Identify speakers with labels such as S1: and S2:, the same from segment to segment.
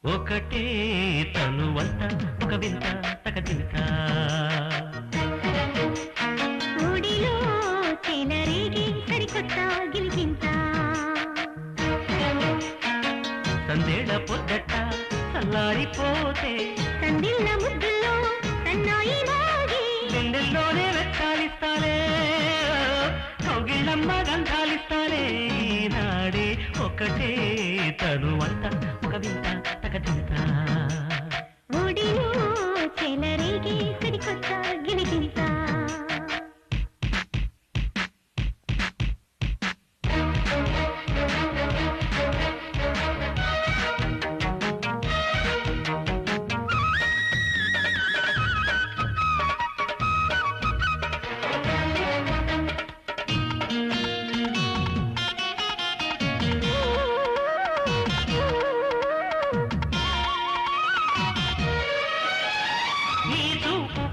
S1: ఒకటే తనువంత ఒక వింత తకదింత
S2: ఊడిలో చెలరేగి సరికొత్త గిలిగింత
S1: సందేళ పొద్దట చల్లారిపోతే
S2: సందిళ్ళ ముద్దుల్లో సన్నాయి మాగి
S1: గుండెల్లోనే వెచ్చాలిస్తాలే కౌగిళ్ళమ్మ గంధాలిస్తాలే ఈనాడే ఒకటే తనువంత ఒక వింత తకదింత
S2: ఊడిలో చెలరేగి సరికొత్త గిలిగింత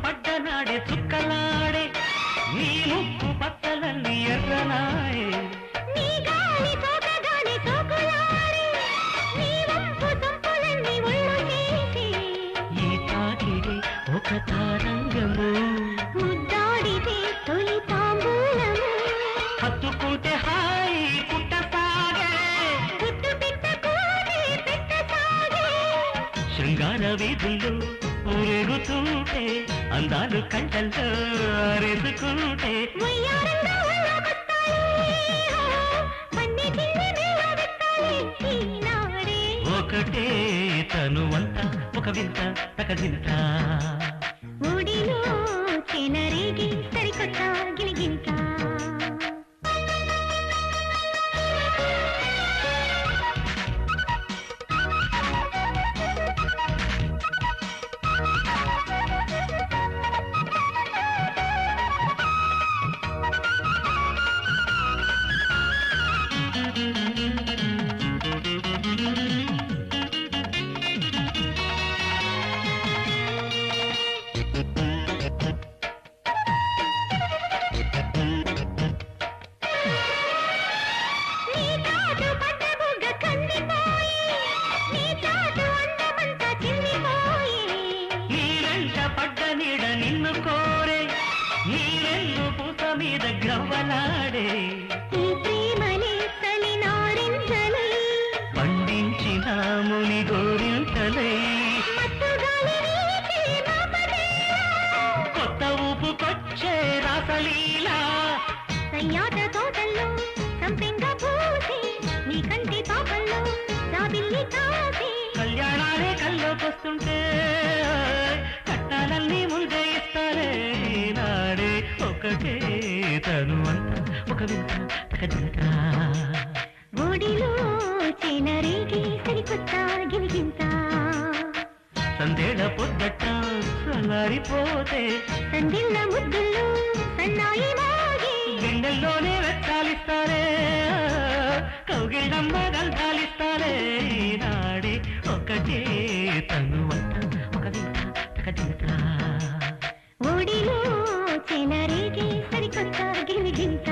S1: పడ్డనాడే చుక్కలాడే నీ ముక్కు పత్తలన్నీ ఎర్రనాడే
S2: నీ గాలి సోకగానే సోకులాడే నీ వంపు సంపులన్నీ ఒళ్ళు చేసి
S1: ఈ తాకిడి ఒక తారంగము
S2: ముద్దాడితే తొలి తాంబూలము
S1: హత్తుకుంటే హాయి పుట్టసాగే
S2: గుట్టు పెట్టకూడే పెట్టసాగే
S1: శృంగార వీధుల్లో ఊరేగుతుంటే అందాలు కంటల్లో ఆరేసుకుంటే
S2: వయ్యారంగా ఒళ్ళోకొస్తాయి మన్ని చిన్ని నిలబెట్టాలి ఈనాడే
S1: ఒకటే తనువంత ఒక వింత తకదింత
S2: ఊడిలో చెలరేగి సరికొత్త గిలిగింత
S1: నిన్ను కోరే నీరెన్ను పూత మీద గ్రవ్వలాడే
S2: ఈ ప్రేమని తలినారించలై
S1: పండించిన ముని గోరింతలై కొత్త ఊపుకొచ్చే రాసలీలా
S2: సయ్యాట తోటల్లో సంపెంగ పూసి నీ కంటి పాపల్లో జాబిల్లి కాసి
S1: కళ్యాణాలే కల్లోకొస్తుంటే కట్టాలన్నీ ముందే ఇస్తారే నాడే ఒకటే తనువంత ఒక వింత తకదింత
S2: ఊడిలో చెలరేగి సరికొత్త గిలిగింత
S1: సందేళ పొద్దట చల్లారిపోతే
S2: సందిళ్ళ ముద్దుల్లో సన్నాయి మాగి
S1: గుండెల్లోనే వెచ్చాలిస్తారే కౌగిళ్ళమ్మ గంధాలిస్తారే నాడే ఒకటే తనువంత ఒక వింత తకదింత
S2: ఊడిలో చెలరేగి సరికొత్త గిలిగింత